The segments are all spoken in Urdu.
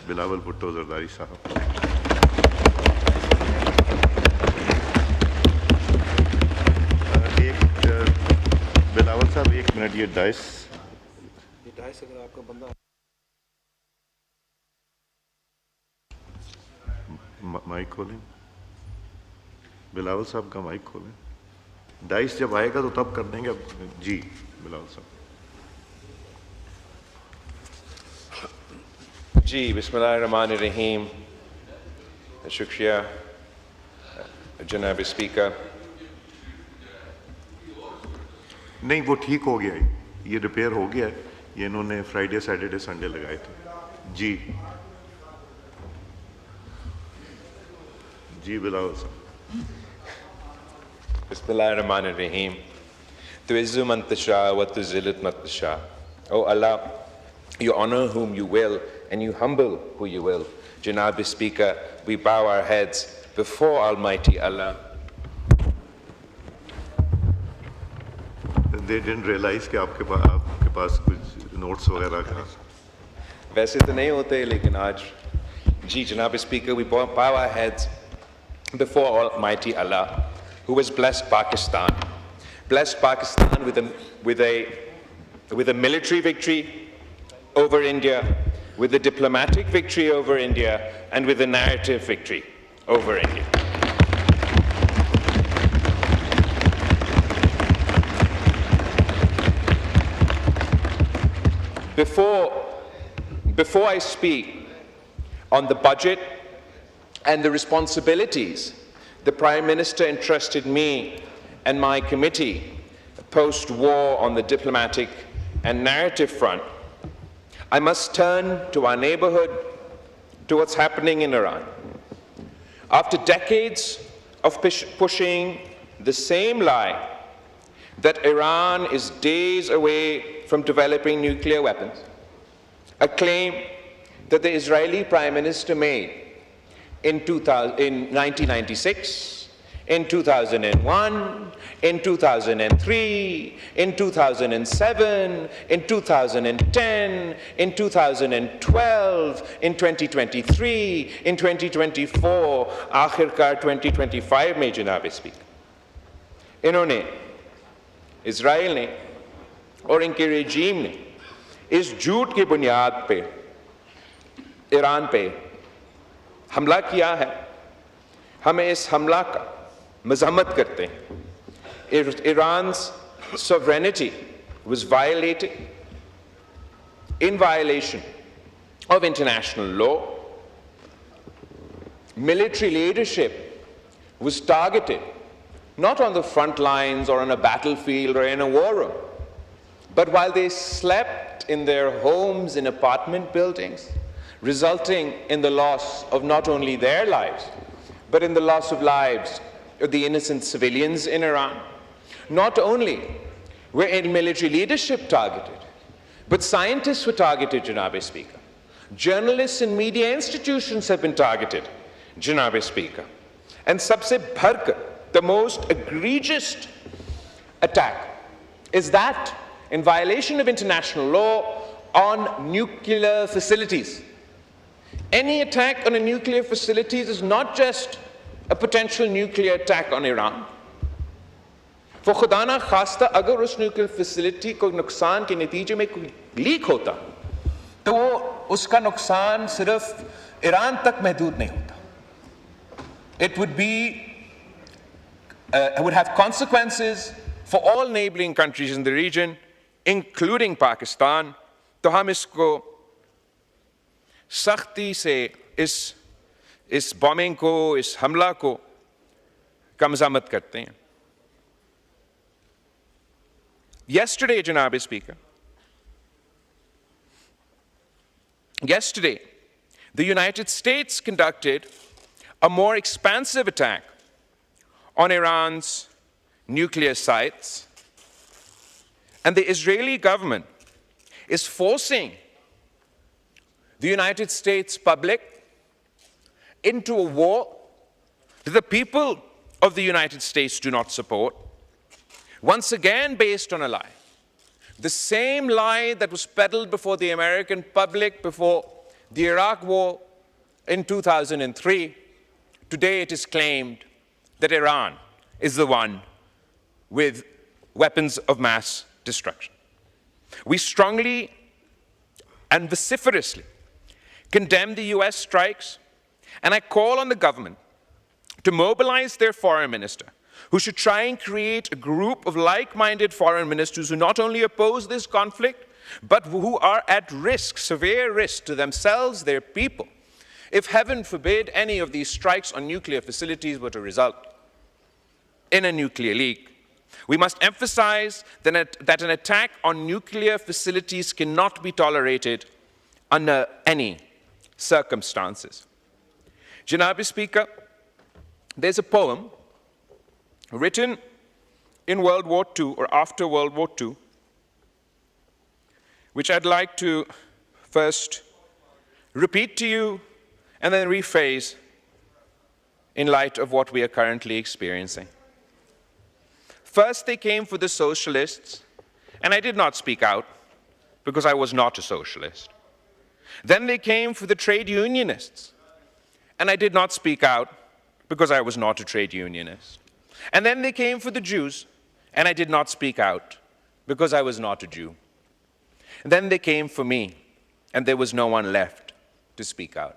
بلاول بھٹو زرداری صاحب. بلاول صاحب 1 منٹ, یہ ڈائس اگر آپ کا بندہ مائک کھولیں. بلاول صاحب کا مائک کھولیں. ڈائس جب آئے گا تو تب کر دیں گے. جی بلاول صاحب. جی بسم اللہ الرحمن الرحیم. شکریہ جناب اسپیکر. نہیں وہ ٹھیک ہو گیا ہے, یہ ریپیئر ہو گیا ہے. یہ انہوں نے فرائیڈے سیٹرڈے سنڈے لگائے تھے. جی جی بلاول صاحب. بسم اللہ الرحمن الرحیم. تعز من تشاء و تذل من تشاء. Oh Allah, you honor whom you will and you humble who you will. Janab Speaker, we bow our heads before Almighty Allah. They didn't realize کہ آپ کے پاس کچھ نوٹس وغیرہ کا. ویسے تو نہیں ہوتے لیکن آج. جی جناب speaker, we bow our heads before Almighty Allah, who has blessed Pakistan. Blessed Pakistan with a military victory over India, with a diplomatic victory over India, and with a narrative victory over India. Before I speak on the budget and the responsibilities the Prime Minister entrusted me and my committee post-war on the diplomatic and narrative front, I must turn to our neighborhood, to what's happening in Iran. After decades of pushing the same lie that Iran is days away from developing nuclear weapons, a claim that the Israeli Prime Minister made in 1996, in 2001, in 2003, in 2007, in 2010, in 2012, in 2023, in 2024, آخرکار 2025 میں جناب اسپیکر انہوں نے, اسرائیل نے اور ان کے رجیم نے اس جھوٹ کی بنیاد پہ ایران پہ حملہ کیا ہے. ہمیں اس حملہ کا مذمت کرتے ہیں. Iran's sovereignty was violated in violation of international law. Military leadership was targeted not on the front lines or on a battlefield or in a war room, but while they slept in their homes in apartment buildings, resulting in the loss of not only their lives, but in the loss of lives of the innocent civilians in Iran. Not only were military leadership targeted, but scientists were targeted, Janab Speaker. Journalists and media institutions have been targeted, Janab Speaker. And sabse bharkar, the most egregious attack is that in violation of international law on nuclear facilities. Any attack on a nuclear facility is not just a potential nuclear attack on Iran. وہ خدا نہ خواستہ اگر اس نیوکلیئر فیسلٹی کو نقصان کے نتیجے میں کوئی لیک ہوتا تو وہ اس کا نقصان صرف ایران تک محدود نہیں ہوتا. It would have consequences for all neighboring countries in the region, including Pakistan. تو ہم اس کو سختی سے اس بومنگ کو, اس حملہ کو کا مذمت کرتے ہیں. Yesterday, Janab Speaker, the United States conducted a more expansive attack on Iran's nuclear sites, and the Israeli government is forcing the United States public into a war that the people of the United States do not support. Once again based on a lie. The same lie that was peddled before the American public before the Iraq war in 2003, today it is claimed that Iran is the one with weapons of mass destruction. We strongly and vociferously condemn the US strikes, and I call on the government to mobilize their foreign minister, who should try and create a group of like-minded foreign ministers who not only oppose this conflict, but who are at risk, severe risk to themselves, their people, if heaven forbid any of these strikes on nuclear facilities were to result in a nuclear leak. We must emphasize that an attack on nuclear facilities cannot be tolerated under any circumstances. Janab Speaker, there's a poem written in World War II or after World War II, which I'd like to first repeat to you and then rephrase in light of what we are currently experiencing. First, they came for the socialists, and I did not speak out because I was not a socialist. Then they came for the trade unionists, and I did not speak out because I was not a trade unionist. And then they came for the Jews, and I did not speak out because I was not a Jew. And then they came for me, and there was no one left to speak out.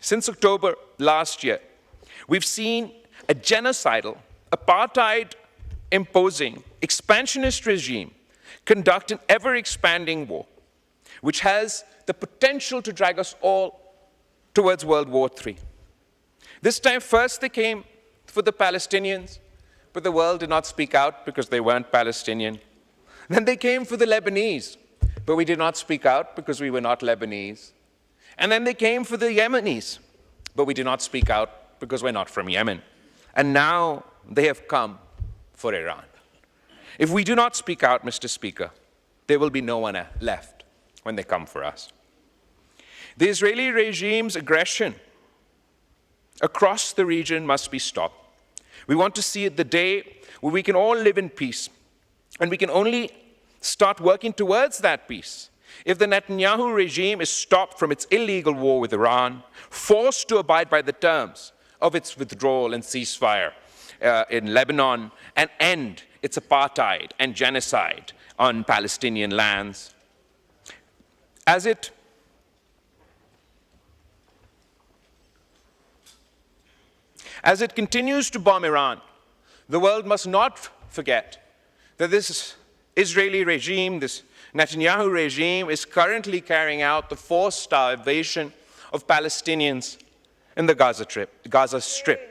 since October last year, we've seen a genocidal, apartheid-imposing, expansionist regime conduct an ever-expanding war, which has the potential to drag us all towards World War III. This time, first they came for the Palestinians, but the world did not speak out because they weren't Palestinian. Then they came for the Lebanese, but we did not speak out because we were not Lebanese. And then they came for the Yemenis, but we did not speak out because we're not from Yemen. And now they have come for Iran. If we do not speak out, Mr. Speaker, there will be no one left when they come for us. The Israeli regime's aggression across the region must be stopped. We want to see the day where we can all live in peace, and we can only start working towards that peace if the Netanyahu regime is stopped from its illegal war with Iran, forced to abide by the terms of its withdrawal and ceasefire in Lebanon, and end its apartheid and genocide on Palestinian lands. As it continues to bomb Iran, the world must not forget that this Israeli regime, this Netanyahu regime, is currently carrying out the forced starvation of Palestinians in the Gaza Strip.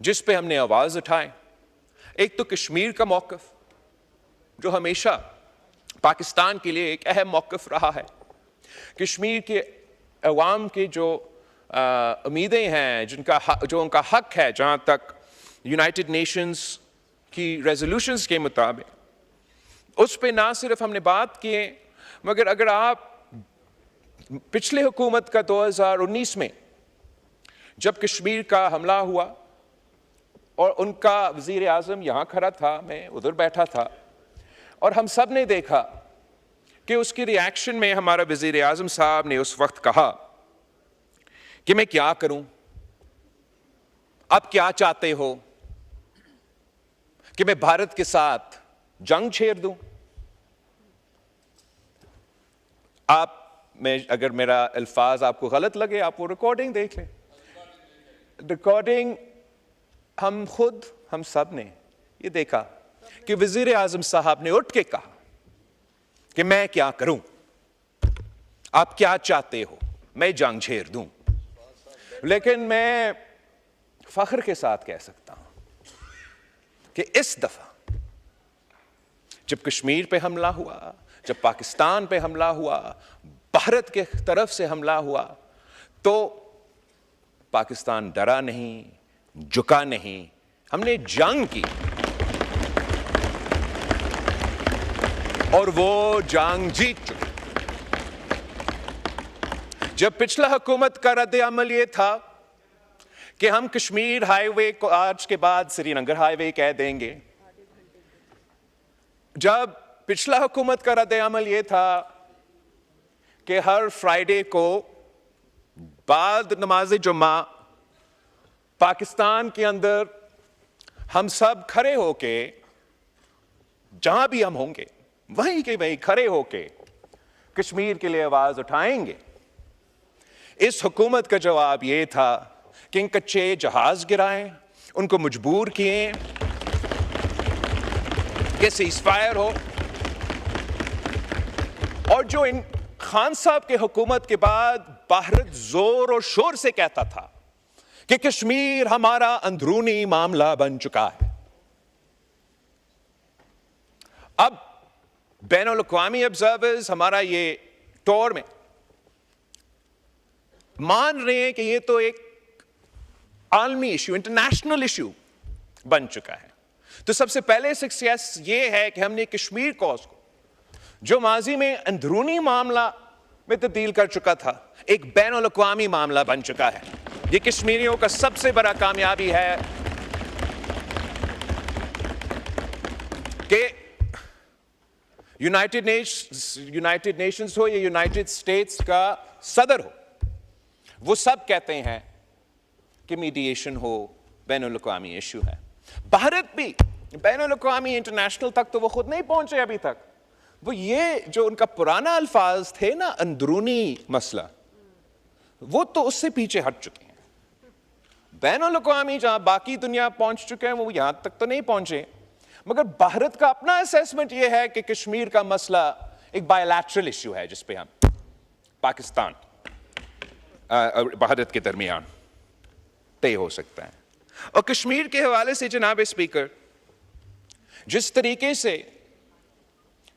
جس پہ ہم نے آواز اٹھائے. ایک تو کشمیر کا موقف جو ہمیشہ پاکستان کے لیے ایک اہم موقف رہا ہے. کشمیر کے عوام کی جو امیدیں ہیں, جو ان کا حق ہے, جہاں تک یونائٹڈ نیشنز کی ریزولوشنز کے مطابق, اس پہ نہ صرف ہم نے بات کی, مگر اگر آپ پچھلے حکومت کا 2019 میں جب کشمیر کا حملہ ہوا اور ان کا وزیر اعظم یہاں کھڑا تھا, میں ادھر بیٹھا تھا, اور ہم سب نے دیکھا کہ اس کی ری ایکشن میں ہمارا وزیر اعظم صاحب نے اس وقت کہا کہ میں کیا کروں, آپ کیا چاہتے ہو, کہ میں بھارت کے ساتھ جنگ چھیڑ دوں. آپ میں اگر میرا الفاظ آپ کو غلط لگے, آپ وہ ریکارڈنگ دیکھ لیں. ریکارڈنگ ہم سب نے یہ دیکھا کہ وزیر اعظم صاحب نے اٹھ کے کہا کہ میں کیا کروں, آپ کیا چاہتے ہو, میں جنگ چھیڑ دوں. لیکن میں فخر کے ساتھ کہہ سکتا ہوں کہ اس دفعہ جب کشمیر پہ حملہ ہوا, جب پاکستان پہ حملہ ہوا, بھارت کے طرف سے حملہ ہوا, تو پاکستان ڈرا نہیں, جھکا نہیں, ہم نے جنگ کی, اور وہ جنگ جیت چکے. جب پچھلا حکومت کا رد عمل یہ تھا کہ ہم کشمیر ہائی وے کو آج کے بعد سری نگر ہائی وے کہہ دیں گے, جب پچھلا حکومت کا رد عمل یہ تھا کہ ہر فرائیڈے کو بعد نماز جمعہ پاکستان کے اندر ہم سب کھڑے ہو کے, جہاں بھی ہم ہوں گے وہیں کے وہیں کھڑے ہو کے کشمیر کے لیے آواز اٹھائیں گے, اس حکومت کا جواب یہ تھا کہ ان کچے جہاز گرائیں, ان کو مجبور کیے کہ سیز فائر ہو. اور جو ان خان صاحب کے حکومت کے بعد بھارت زور اور شور سے کہتا تھا کہ کشمیر ہمارا اندرونی معاملہ بن چکا ہے, اب بین الاقوامی آبزرورز ہمارا یہ ٹور میں مان رہے ہیں کہ یہ تو ایک عالمی ایشو, انٹرنیشنل ایشو بن چکا ہے. تو سب سے پہلے سکسیس یہ ہے کہ ہم نے کشمیر کوز کو, جو ماضی میں اندرونی معاملہ میں تبدیل کر چکا تھا, ایک بین الاقوامی معاملہ بن چکا ہے. یہ کشمیریوں کا سب سے بڑا کامیابی ہے کہ یونائٹڈ نیشنز ہو یا یونائٹڈ اسٹیٹس کا صدر ہو, وہ سب کہتے ہیں کہ میڈیشن ہو, بین الاقوامی ایشو ہے. بھارت بھی بین الاقوامی انٹرنیشنل تک تو وہ خود نہیں پہنچے ابھی تک. وہ یہ جو ان کا پرانا الفاظ تھے نا, اندرونی مسئلہ, وہ تو اس سے پیچھے ہٹ چکے ہیں. بین الاقوامی جہاں باقی دنیا پہنچ چکے ہیں, وہ یہاں تک تو نہیں پہنچے. مگر بھارت کا اپنا اسیسمنٹ یہ ہے کہ کشمیر کا مسئلہ ایک بائیلیٹرل ایشو ہے, جس پہ ہم پاکستان بھارت کے درمیان طے ہو سکتا ہے. اور کشمیر کے حوالے سے جناب اسپیکر, جس طریقے سے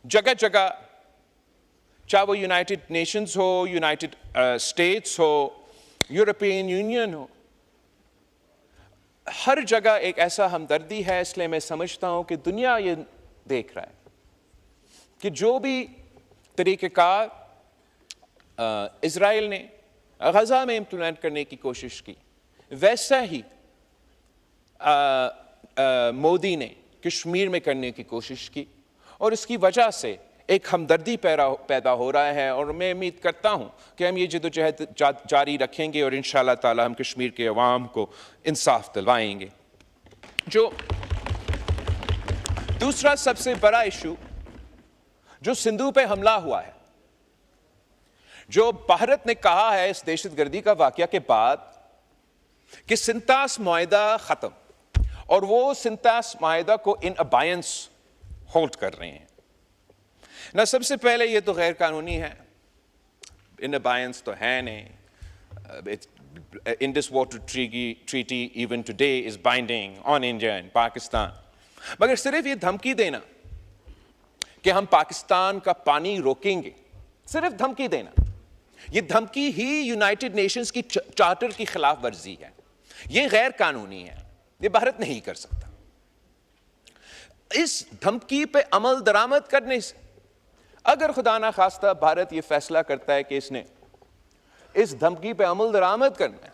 جگہ جگہ, چاہے وہ یونائٹڈ نیشنز ہو, یونائٹڈ اسٹیٹس ہو, یورپین یونین ہو, ہر جگہ ایک ایسا ہمدردی ہے. اس لیے میں سمجھتا ہوں کہ دنیا یہ دیکھ رہا ہے کہ جو بھی طریقہ کار اسرائیل نے غزہ میں امپلیمنٹ کرنے کی کوشش کی, ویسا ہی مودی نے کشمیر میں کرنے کی کوشش کی, اور اس کی وجہ سے ایک ہمدردی پیدا ہو رہا ہے. اور میں امید کرتا ہوں کہ ہم یہ جدوجہد جاری رکھیں گے, اور انشاءاللہ تعالی ہم کشمیر کے عوام کو انصاف دلوائیں گے. جو دوسرا سب سے بڑا ایشو جو سندھو پہ حملہ ہوا ہے, جو بھارت نے کہا ہے اس دہشت گردی کا واقعہ کے بعد کہ سنتاس معاہدہ ختم, اور وہ سنتاس معاہدہ کو ان ابائنس ہولڈ کر رہے ہیں. نہ سب سے پہلے یہ تو غیر قانونی ہے, ان ابائنس تو ہے نہیں, Indus Water Treaty even today is binding on India and Pakistan. مگر صرف یہ دھمکی دینا کہ ہم پاکستان کا پانی روکیں گے, صرف دھمکی دینا, یہ دھمکی ہی یونائٹڈ نیشنز کی چارٹر کی خلاف ورزی ہے. یہ غیر قانونی ہے, یہ بھارت نہیں کر سکتا. اس دھمکی پہ عمل درآمد کرنے سے اگر خدا نہ خواستہ بھارت یہ فیصلہ کرتا ہے کہ اس نے اس دھمکی پہ عمل درآمد کرنا ہے,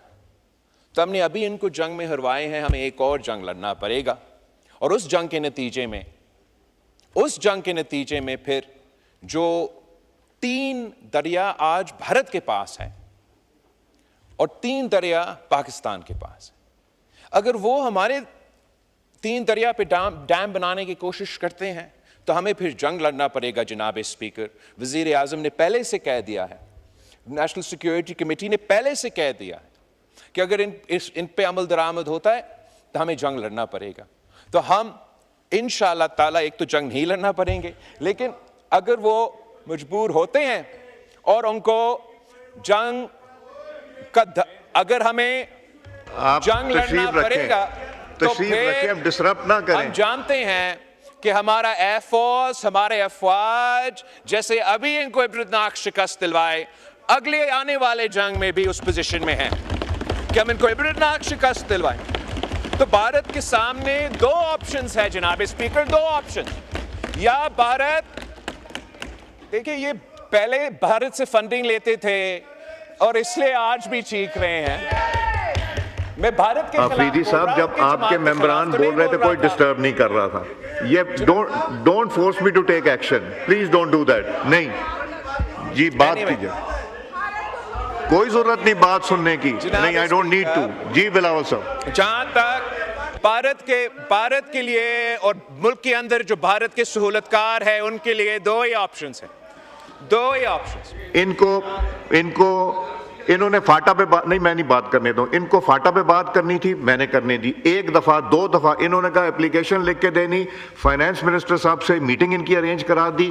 تو ہم نے ابھی ان کو جنگ میں ہروائے ہیں, ہمیں ایک اور جنگ لڑنا پڑے گا. اور اس جنگ کے نتیجے میں پھر جو 3 دریا آج بھارت کے پاس ہے اور 3 دریا پاکستان کے پاس ہے, اگر وہ ہمارے 3 دریا پہ ڈیم بنانے کی کوشش کرتے ہیں تو ہمیں پھر جنگ لڑنا پڑے گا. جناب اسپیکر, وزیر اعظم نے پہلے سے کہہ دیا ہے, نیشنل سیکیورٹی کمیٹی نے پہلے سے کہہ دیا ہے کہ اگر ان پہ عمل درآمد ہوتا ہے تو ہمیں جنگ لڑنا پڑے گا. تو ہم انشاءاللہ تعالیٰ ایک تو جنگ نہیں لڑنا پڑیں گے, لیکن اگر وہ مجبور ہوتے ہیں اور ان کو جنگ کا اگر ہمیں جنگ لڑنا پڑے گا تو پھر ہم جانتے ہیں کہ ہمارا ایئر فورس, ہمارے افواج جیسے ابھی ان کو عبرتناک شکست دلوائے, اگلے آنے والے جنگ میں بھی اس پوزیشن میں ہیں کہ ہم ان کو عبرتناک شکست دلوائیں. تو بھارت کے سامنے 2 آپشنز ہیں جناب اسپیکر, 2 آپشن. یا بھارت, دیکھیں یہ پہلے بھارت سے فنڈنگ لیتے تھے اور اس لیے آج بھی چیخ رہے ہیں. میں بھارت کے آفریدی صاحب, جب آپ کے ممبران بول رہے تھے کوئی ڈسٹرب نہیں کر رہا تھا. یہ don't force me to take action, please don't do that. نہیں جی, بات کیجیے, کوئی ضرورت نہیں بات سننے کی. نہیں, آئی ڈونٹ نیڈ ٹو. جی بلاول صاحب, جہاں تک بھارت کے لیے اور ملک کے اندر جو بھارت کے سہولت کار ہے ان کے لیے 2 ہی آپشنز ہیں, 2 ہی آپشنز. ان کو انہوں نے فاٹا پہ بات نہیں, میں نہیں بات کرنے دوں. ان کو فاٹا پہ بات کرنی تھی, میں نے کرنے دی. 1 دفعہ 2 دفعہ انہوں نے کہا اپلیکیشن لکھ کے دینی, فائنانس منسٹر صاحب سے میٹنگ ان کی ارینج کرا دی.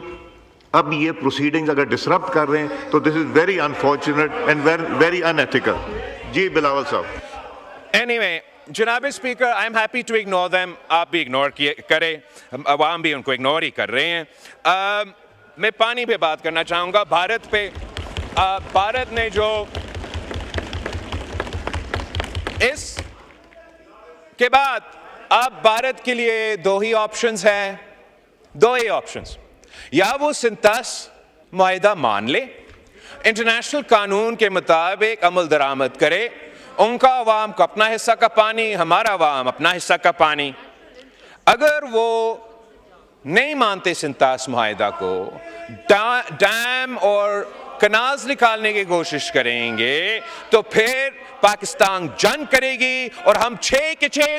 اب یہ پروسیڈنگز اگر ڈسرپٹ کر رہے ہیں تو this is very unfortunate and very unethical. جی بلاول صاحب. اینیوے جناب speaker, I'm happy to ignore them. آپ بھی اگنور کریں, عوام بھی ان کو اگنور ہی کر رہے ہیں. میں پانی پہ بات کرنا چاہوں گا, بھارت پہ. بھارت نے جو اس کے بعد اب بھارت کے لیے 2 ہی آپشنز ہیں, 2 ہی آپشنز. یا وہ سنتاس معاہدہ مان لے, انٹرنیشنل قانون کے مطابق عمل درآمد کرے, ان کا عوام کو اپنا حصہ کا پانی, ہمارا عوام اپنا حصہ کا پانی. اگر وہ نہیں مانتے سنتاس معاہدہ کو, ڈیم اور کنالز نکالنے کی کوشش کریں گے, تو پھر پاکستان جنگ کرے گی اور ہم 6 کے 6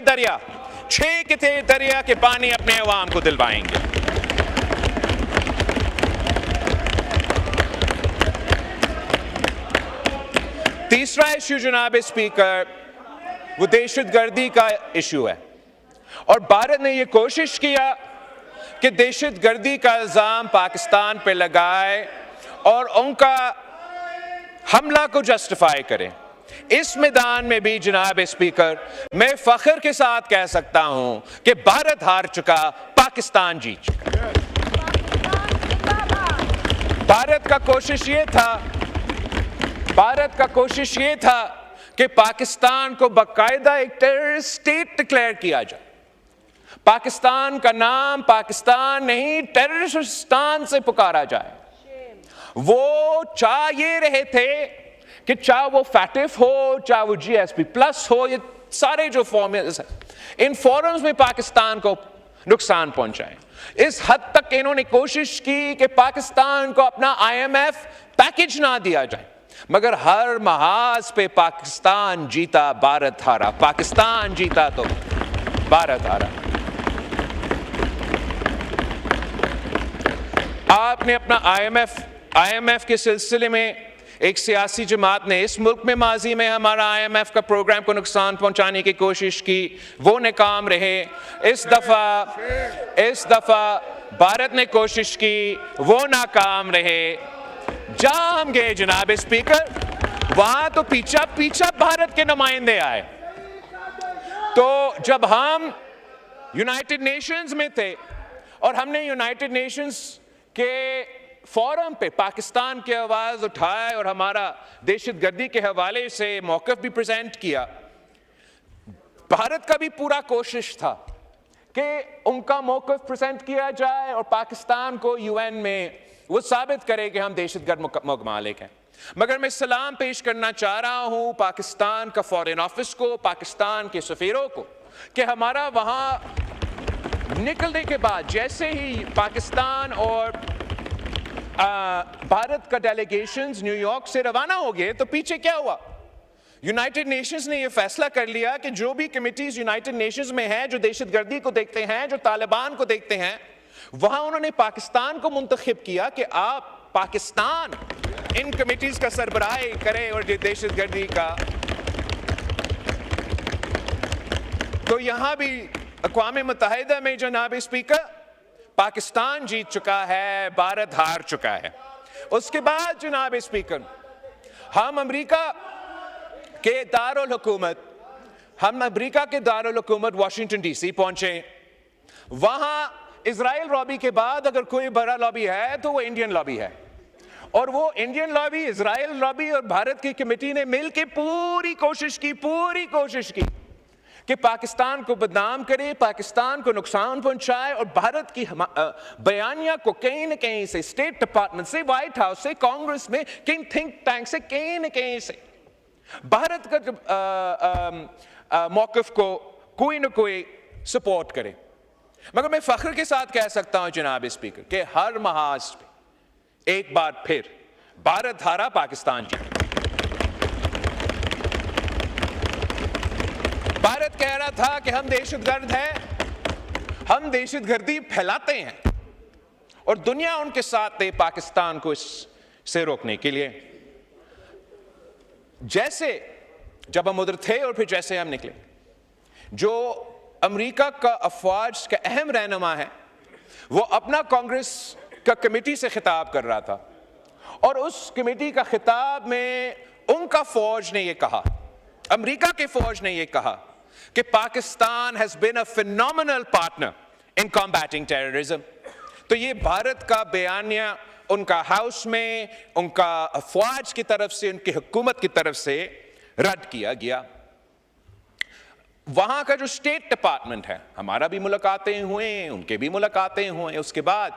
دریا کے پانی اپنے عوام کو دلوائیں گے. تیسرا ایشو جناب اسپیکر, وہ دہشت گردی کا ایشو ہے. اور بھارت نے یہ کوشش کیا کہ دہشت گردی کا الزام پاکستان پہ لگائے اور ان کا حملہ کو جسٹیفائی کرے. اس میدان میں بھی جناب اسپیکر میں فخر کے ساتھ کہہ سکتا ہوں کہ بھارت ہار چکا, پاکستان جیت چکا. بھارت کا کوشش یہ تھا کہ پاکستان کو باقاعدہ ایک ٹیررسٹ اسٹیٹ ڈکلیئر کیا جائے. پاکستان کا نام پاکستان نہیں, ٹیررسٹان سے پکارا جائے. وہ چاہ یہ رہے تھے کہ چاہے وہ فیٹف ہو, چاہے وہ GSP+ ہو, یہ سارے جو فارمز ہیں ان فورمز میں پاکستان کو نقصان پہنچائیں. اس حد تک انہوں نے کوشش کی کہ پاکستان کو اپنا IMF پیکج نہ دیا جائے, مگر ہر محاذ پہ پاکستان جیتا, بھارت ہارا. پاکستان جیتا تو بھارت ہارا. آپ نے اپنا IMF کے سلسلے میں ایک سیاسی جماعت نے اس ملک میں ماضی میں ہمارا IMF کا پروگرام کو نقصان پہنچانے کی کوشش کی, وہ ناکام رہے. اس دفعہ بھارت نے کوشش کی, وہ ناکام رہے. جہاں ہم گئے جناب اسپیکر وہاں تو پیچھا پیچھا بھارت کے نمائندے آئے. تو جب ہم یونائٹڈ نیشنز میں تھے اور ہم نے یونائٹڈ نیشنز کے فورم پہ پاکستان کی آواز اٹھائے اور ہمارا دہشت گردی کے حوالے سے موقف بھی پریزنٹ کیا, بھارت کا بھی پورا کوشش تھا کہ ان کا موقف پریزنٹ کیا جائے اور پاکستان کو یو این میں وہ ثابت کرے کہ ہم دہشت گرد ممالک ہیں. مگر میں سلام پیش کرنا چاہ رہا ہوں پاکستان کا فارن آفس کو, پاکستان کے سفیروں کو, کہ ہمارا وہاں نکلنے کے بعد جیسے ہی پاکستان اور بھارت کا ڈیلیگیشنز نیو یارک سے روانہ ہو گئے تو پیچھے کیا ہوا, یونائٹڈ نیشنز نے یہ فیصلہ کر لیا کہ جو بھی کمیٹیز یونائٹڈ نیشنز میں ہیں جو دہشت گردی کو دیکھتے ہیں, جو طالبان کو دیکھتے ہیں, وہاں انہوں نے پاکستان کو منتخب کیا کہ آپ پاکستان ان کمیٹیز کا سربراہی کرے اور دہشت گردی کا. تو یہاں بھی اقوام متحدہ میں جناب اسپیکر پاکستان جیت چکا ہے, بھارت ہار چکا ہے. اس کے بعد جناب اسپیکر ہم امریکہ کے دارالحکومت واشنگٹن ڈی سی پہنچے. وہاں اسرائیل لابی کے بعد اگر کوئی بڑا لابی ہے تو وہ انڈین لابی ہے, اور وہ انڈین لابی, اسرائیل لابی اور بھارت کی کمیٹی نے مل کے پوری کوشش کی کہ پاکستان کو بدنام کرے, پاکستان کو نقصان پہنچائے اور بھارت کی بیانیہ کو کہیں نہ کہیں سے, اسٹیٹ ڈپارٹمنٹ سے, وائٹ ہاؤس سے, کانگریس میں, کہیں تھنک ٹینک سے, کہیں نہ کہیں سے بھارت کا موقف کو کوئی نہ کوئی سپورٹ کرے. مگر میں فخر کے ساتھ کہہ سکتا ہوں جناب اسپیکر کہ ہر محاذ پہ ایک بار پھر بھارت ہارا, پاکستان جیتا. بھارت کہہ رہا تھا کہ ہم دہشت گرد ہیں, ہم دہشت گردی پھیلاتے ہیں, اور دنیا ان کے ساتھ تھے پاکستان کو اس سے روکنے کے لیے. جیسے جب ہم ادھر تھے اور پھر جیسے ہم نکلے, جو امریکہ کا افواج کا اہم رہنما ہے وہ اپنا کانگریس کا کمیٹی سے خطاب کر رہا تھا, اور اس کمیٹی کا خطاب میں ان کا فوج نے یہ کہا, امریکہ کے فوج نے یہ کہا کہ Pakistan has been a phenomenal partner in combating terrorism. تو یہ بھارت کا بیانیہ ان کا ہاؤس میں, ان کا افواج کی طرف سے, ان کی حکومت کی طرف سے رد کیا گیا. وہاں کا جو اسٹیٹ ڈپارٹمنٹ ہے, ہمارا بھی ملاقاتیں ہوئیں, ان کے بھی ملاقاتیں ہوئیں. اس کے بعد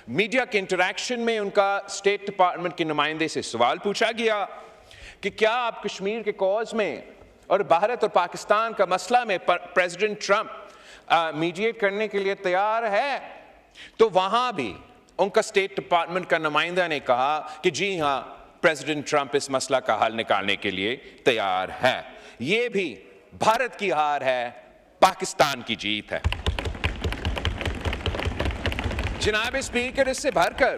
میڈیا کے انٹریکشن میں ان کا اسٹیٹ ڈپارٹمنٹ کے نمائندے سے سوال پوچھا گیا کہ کیا آپ کشمیر کے کوز میں اور بھارت اور پاکستان کا مسئلہ میں پریزیڈنٹ ٹرمپ میڈیٹ کرنے کے لیے تیار ہے. تو وہاں بھی ان کا اسٹیٹ ڈپارٹمنٹ کا نمائندہ نے کہا کہ جی ہاں, پریزیڈنٹ ٹرمپ اس مسئلہ کا حل نکالنے کے لیے تیار ہے. یہ بھی بھارت کی ہار ہے, پاکستان کی جیت ہے. جناب اسپیکر, اس سے بھر کر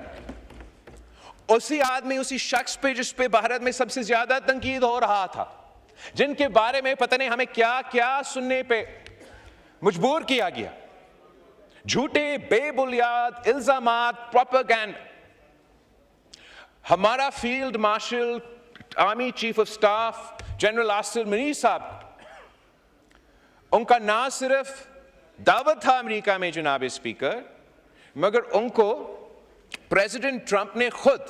اسی آدمی, اسی شخص پہ جس پہ بھارت میں سب سے زیادہ تنقید ہو رہا تھا, جن کے بارے میں پتہ نہیں ہمیں کیا کیا سننے پہ مجبور کیا گیا, جھوٹے بے بنیاد الزامات, پروپیگنڈا. ہمارا field marshal, army chief of staff general Asif Munir صاحب, ان کا نہ صرف دعوت تھا امریکہ میں جناب اسپیکر, مگر ان کو پریزیڈنٹ ٹرمپ نے خود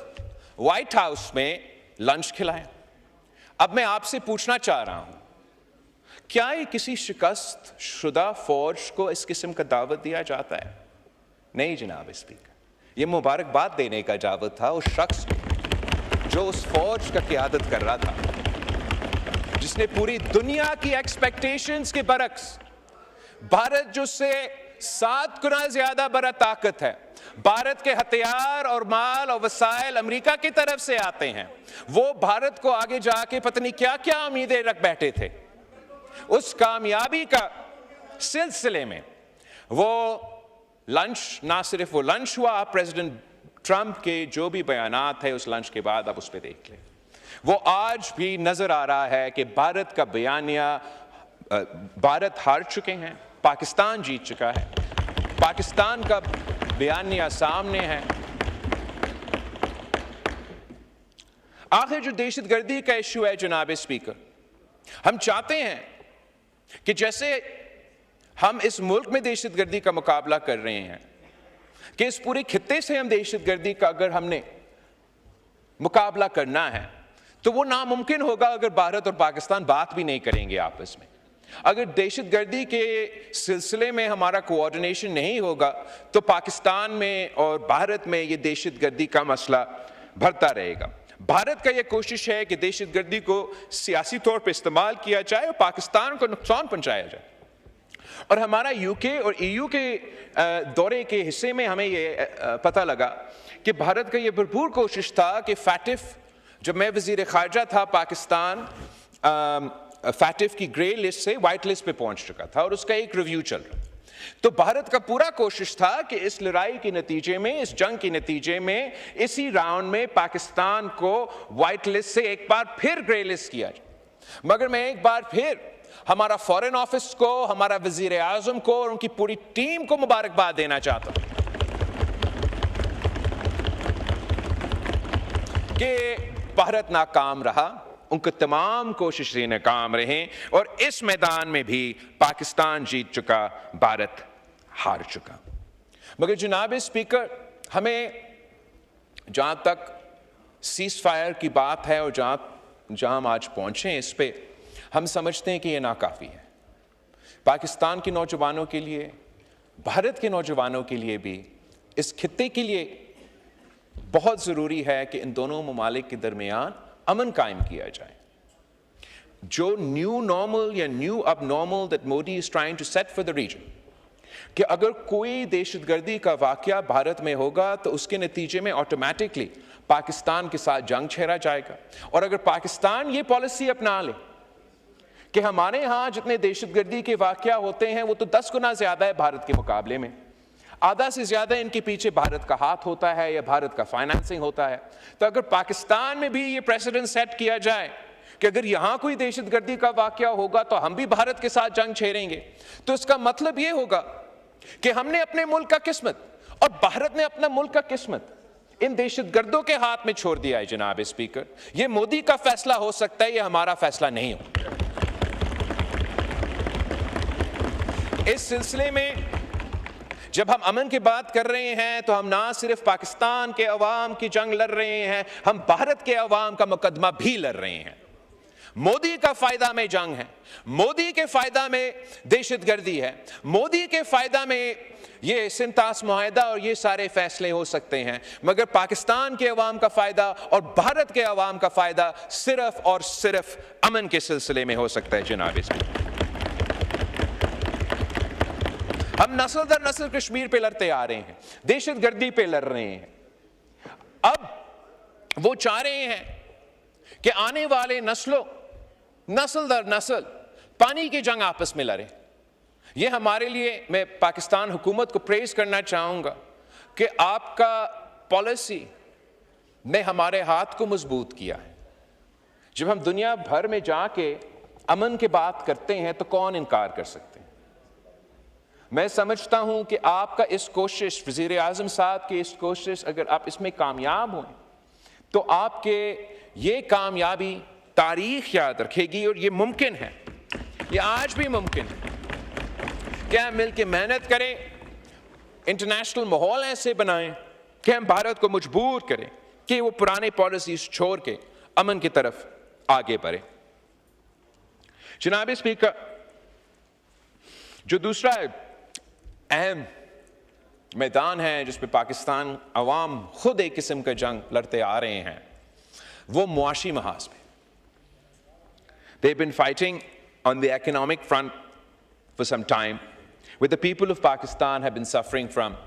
وائٹ ہاؤس میں لنچ کھلایا. اب میں آپ سے پوچھنا چاہ رہا ہوں, کیا یہ کسی شکست شدہ فوج کو اس قسم کا دعوت دیا جاتا ہے؟ نہیں جناب اسپیکر, یہ مبارکباد دینے کا دعوت تھا اس شخص کو جو اس فوج کا قیادت کر رہا تھا, جس نے پوری دنیا کی ایکسپیکٹیشنز کے برعکس, بھارت جو سے 7 گنا زیادہ بڑا طاقت ہے, بھارت کے ہتھیار اور مال اور وسائل امریکہ کی طرف سے آتے ہیں, وہ بھارت کو آگے جا کے پتہ نہیں کیا کیا امیدیں رکھ بیٹھے تھے. اس کامیابی کا سلسلے میں وہ لنچ, نہ صرف وہ لنچ ہوا, پریزیڈنٹ ٹرمپ کے جو بھی بیانات ہیں اس لنچ کے بعد آپ اس پہ دیکھ لیں, وہ آج بھی نظر آ رہا ہے کہ بھارت کا بیانیہ, بھارت ہار چکے ہیں, پاکستان جیت چکا ہے, پاکستان کا بیانیہ سامنے ہے. آخر جو دہشت گردی کا ایشو ہے جناب اسپیکر، ہم چاہتے ہیں کہ جیسے ہم اس ملک میں دہشت گردی کا مقابلہ کر رہے ہیں کہ اس پورے خطے سے ہم دہشت گردی کا اگر ہم نے مقابلہ کرنا ہے تو وہ ناممکن ہوگا اگر بھارت اور پاکستان بات بھی نہیں کریں گے آپس میں. اگر دہشت گردی کے سلسلے میں ہمارا کوآرڈینیشن نہیں ہوگا تو پاکستان میں اور بھارت میں یہ دہشت گردی کا مسئلہ بڑھتا رہے گا. بھارت کا یہ کوشش ہے کہ دہشت گردی کو سیاسی طور پہ استعمال کیا جائے اور پاکستان کو نقصان پہنچایا جائے. اور ہمارا یو کے اور ای یو کے دورے کے حصے میں ہمیں یہ پتہ لگا کہ بھارت کا یہ بھرپور کوشش تھا کہ فیٹف، جب میں وزیر خارجہ تھا پاکستان فیٹف کی گرے لسٹ سے وائٹ لسٹ پہ پہنچ چکا تھا اور اس کا ایک ریویو چل رہا. تو بھارت کا پورا کوشش تھا کہ اس لڑائی کے نتیجے میں، اس جنگ کے نتیجے میں، اسی راؤنڈ میں پاکستان کو وائٹ لسٹ سے ایک بار پھر گرے لسٹ کیا جائے. مگر میں ایک بار پھر ہمارا فارن آفس کو، ہمارا وزیر اعظم کو اور ان کی پوری ٹیم کو مبارکباد دینا چاہتا ہوں کہ بھارت ناکام رہا، ان کی تمام کوششیں ناکام رہیں اور اس میدان میں بھی پاکستان جیت چکا، بھارت ہار چکا. مگر جناب اسپیکر، ہمیں جہاں تک سیز فائر کی بات ہے اور جہاں ہم آج پہنچے ہیں اس پہ، ہم سمجھتے ہیں کہ یہ ناکافی ہے. پاکستان کے نوجوانوں کے لیے، بھارت کے نوجوانوں کے لیے بھی، اس خطے کے لیے بہت ضروری ہے کہ ان دونوں ممالک کے درمیان امن قائم کیا جائے. جو نیو نارمل یا new abnormal that Modi is trying to set for the region, کہ اگر کوئی دہشت گردی کا واقعہ بھارت میں ہوگا تو اس کے نتیجے میں آٹومیٹکلی پاکستان کے ساتھ جنگ چھیڑا جائے گا. اور اگر پاکستان یہ پالیسی اپنا لے کہ ہمارے ہاں جتنے دہشت گردی کے واقعہ ہوتے ہیں وہ تو 10 گنا زیادہ ہے بھارت کے مقابلے میں، آدھا سے زیادہ ان کے پیچھے بھارت کا ہاتھ ہوتا ہے یا بھارت کا فائنانسنگ ہوتا ہے. تو اگر پاکستان میں بھی یہ پریسیڈنٹ سیٹ کیا جائے کہ اگر یہاں کوئی دہشت گردی کا واقعہ ہوگا تو ہم بھی بھارت کے ساتھ جنگ چھیڑیں گے، تو اس کا مطلب یہ ہوگا کہ ہم نے اپنے ملک کا قسمت اور بھارت نے اپنا ملک کا قسمت ان دہشت گردوں کے ہاتھ میں چھوڑ دیا ہے. جناب اسپیکر، یہ مودی کا فیصلہ ہو سکتا ہے، یہ ہمارا فیصلہ نہیں ہو. اس سلسلے میں جب ہم امن کی بات کر رہے ہیں تو ہم نہ صرف پاکستان کے عوام کی جنگ لڑ رہے ہیں، ہم بھارت کے عوام کا مقدمہ بھی لڑ رہے ہیں. مودی کا فائدہ میں جنگ ہے، مودی کے فائدہ میں دہشت گردی ہے، مودی کے فائدہ میں یہ سنتاس معاہدہ اور یہ سارے فیصلے ہو سکتے ہیں. مگر پاکستان کے عوام کا فائدہ اور بھارت کے عوام کا فائدہ صرف اور صرف امن کے سلسلے میں ہو سکتا ہے. جناب اسپیکر، ہم نسل در نسل کشمیر پہ لڑتے آ رہے ہیں، دہشت گردی پہ لڑ رہے ہیں. اب وہ چاہ رہے ہیں کہ آنے والے نسل در نسل پانی کی جنگ آپس میں لڑیں. یہ ہمارے لیے، میں پاکستان حکومت کو پریز کرنا چاہوں گا کہ آپ کا پالیسی نے ہمارے ہاتھ کو مضبوط کیا ہے. جب ہم دنیا بھر میں جا کے امن کی بات کرتے ہیں تو کون انکار کر سکتے ہیں. میں سمجھتا ہوں کہ آپ کا اس کوشش، وزیر اعظم صاحب کی اس کوشش، اگر آپ اس میں کامیاب ہوئیں تو آپ کے یہ کامیابی تاریخ یاد رکھے گی. اور یہ ممکن ہے، یہ آج بھی ممکن ہے کہ ہم مل کے محنت کریں، انٹرنیشنل ماحول ایسے بنائیں کہ ہم بھارت کو مجبور کریں کہ وہ پرانے پالیسیز چھوڑ کے امن کی طرف آگے بڑھے. جناب اسپیکر، جو دوسرا اہم میدان ہے جس پہ پاکستان عوام خود ایک قسم کا جنگ لڑتے آ رہے ہیں، وہ معاشی محاذ پہ. They've been fighting on the economic front for some time, where the people of Pakistan have been suffering from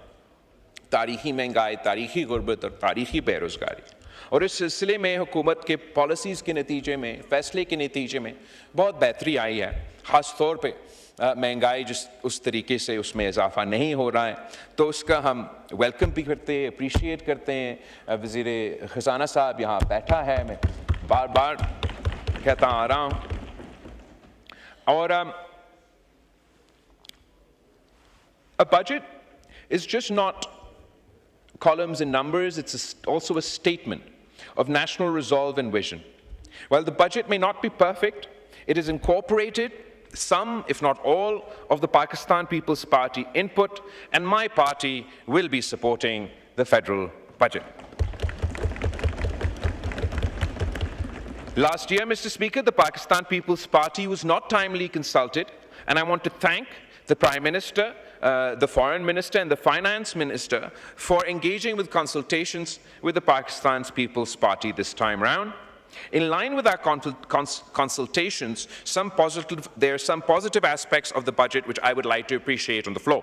تاریخی مہنگائی، تاریخی غربت اور تاریخی بے روزگاری. اور اس سلسلے میں حکومت کے پالیسیز کے نتیجے میں، فیصلے کے نتیجے میں بہت بہتری آئی ہے. خاص طور پہ مہنگائی اس طریقے سے اس میں اضافہ نہیں ہو رہا ہے، تو اس کا ہم ویلکم بھی کرتے ہیں، اپریشیٹ کرتے ہیں. وزیر خزانہ صاحب یہاں بیٹھا ہے، میں بار بار کہتا آ رہا ہوں. اور a budget is just not columns and numbers, it's also a statement of national resolve and vision. While the budget may not be perfect, it has incorporated some, if not all, of the Pakistan People's Party input, and my party will be supporting the federal budget. Last year, Mr. Speaker, the Pakistan People's Party was not timely consulted, and I want to thank the Prime Minister, the Foreign Minister, and the Finance Minister for engaging with consultations with the Pakistan's People's Party this time round. In line with our consultations, there are some positive aspects of the budget which I would like to appreciate on the floor.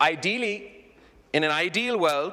ideally, in an ideal world,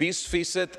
20%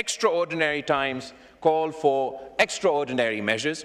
extraordinary times call for extraordinary measures,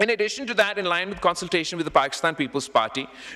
In addition to that, in line with consultation with the Pakistan People's Party,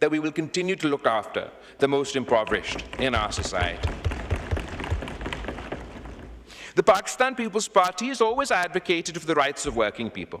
that we will continue to look after the most impoverished in our society. The Pakistan People's Party has always advocated for the rights of working people.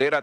13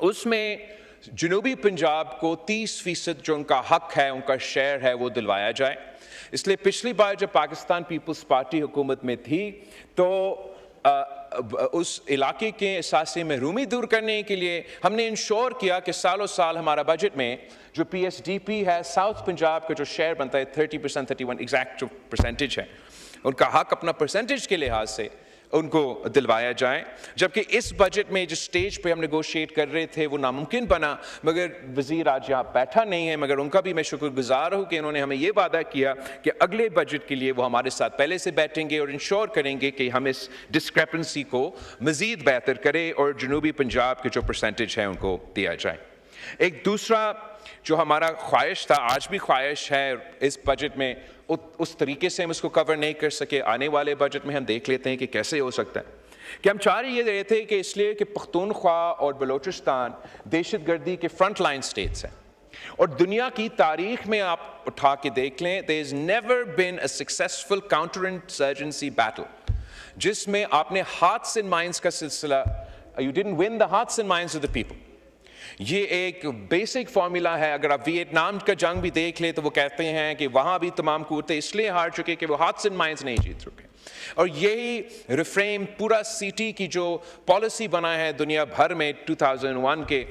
اس میں جنوبی پنجاب کو 30% جو ان کا حق ہے، ان کا شیئر ہے، وہ دلوایا جائے. اس لیے پچھلی بار جب پاکستان پیپلز پارٹی حکومت میں تھی تو اس علاقے کے اثاثے محرومی دور کرنے کے لیے ہم نے انشور کیا کہ سالوں سال ہمارا بجٹ میں جو پی ایس ڈی پی ہے، ساؤتھ پنجاب کا جو شیئر بنتا ہے 30%، 31 ایگزیکٹ جو پرسنٹیج ہے، ان کا حق اپنا پرسنٹیج کے لحاظ سے ان کو دلوایا جائے. جبکہ اس بجٹ میں جس سٹیج پہ ہم نیگوشیٹ کر رہے تھے وہ ناممکن بنا، مگر وزیر آج یہاں بیٹھا نہیں ہے، مگر ان کا بھی میں شکر گزار ہوں کہ انہوں نے ہمیں یہ وعدہ کیا کہ اگلے بجٹ کے لیے وہ ہمارے ساتھ پہلے سے بیٹھیں گے اور انشور کریں گے کہ ہم اس ڈسکریپنسی کو مزید بہتر کریں اور جنوبی پنجاب کے جو پرسنٹیج ہے ان کو دیا جائے. ایک دوسرا جو ہمارا خواہش تھا، آج بھی خواہش ہے، اس بجٹ میں اس طریقے سے ہم اس کو کور نہیں کر سکے، آنے والے بجٹ میں ہم دیکھ لیتے ہیں کہ کیسے ہو سکتا ہے، کہ ہم چاہ رہے تھے کہ اس لیے کہ پختونخوا اور بلوچستان دہشت گردی کے فرنٹ لائن سٹیٹس ہیں، اور دنیا کی تاریخ میں آپ اٹھا کے دیکھ لیں there has never been a successful counter insurgency battle جس میں آپ نے hearts and minds کا سلسلہ you didn't win the hearts and minds of the people. یہ ایک بیسک فارمولا ہے. اگر آپ ویتنام کا جنگ بھی دیکھ لیں تو وہ کہتے ہیں کہ وہاں بھی تمام قوتیں اس لیے ہار چکے کہ وہ ہارٹس اینڈ مائنڈز نہیں جیت چکے. اور یہی ریفریم پورا سی ٹی کی جو پالیسی بنا ہے دنیا بھر میں 2001 کے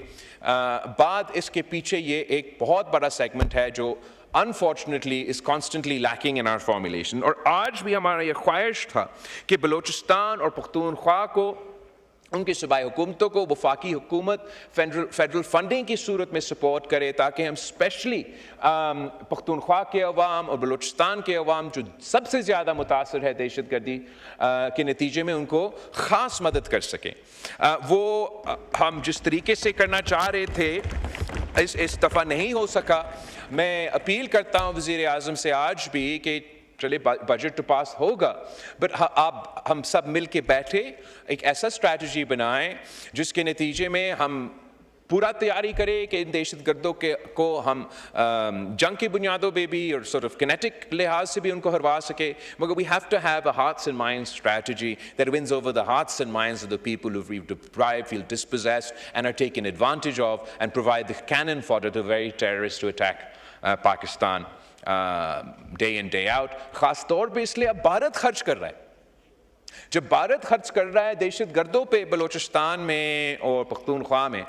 بعد، اس کے پیچھے یہ ایک بہت بڑا سیگمنٹ ہے جو unfortunately is constantly lacking in our formulation. اور آج بھی ہمارا یہ خواہش تھا کہ بلوچستان اور پختونخوا کو، ان کی صوبائی حکومتوں کو وفاقی حکومت فیڈرل فنڈنگ کی صورت میں سپورٹ کرے تاکہ ہم اسپیشلی پختونخوا کے عوام اور بلوچستان کے عوام جو سب سے زیادہ متاثر ہے دہشت گردی کے نتیجے میں، ان کو خاص مدد کر سکیں. وہ ہم جس طریقے سے کرنا چاہ رہے تھے اس دفعہ نہیں ہو سکا. میں اپیل کرتا ہوں وزیر اعظم سے آج بھی کہ چلے بجٹ تو پاس ہوگا، بٹ آپ ہم سب مل کے بیٹھے ایک ایسا اسٹریٹجی بنائیں جس کے نتیجے میں ہم پورا تیاری کریں کہ ان دہشت گردوں کو ہم جنگ کی بنیادوں پہ بھی اور sort of kinetic لحاظ سے بھی ان کو ہروا سکے. مگر we have to have a hearts and minds strategy that wins over the hearts and minds of the people who we've deprived, feel dispossessed and are taken advantage of, and provide the cannon fodder to very terrorists to attack Pakistan day in day out. خاص طور پہ اس لیے اب بھارت خرچ کر رہا ہے. جب بھارت خرچ کر رہا ہے دہشت گردوں پہ بلوچستان میں اور پختونخوا میں،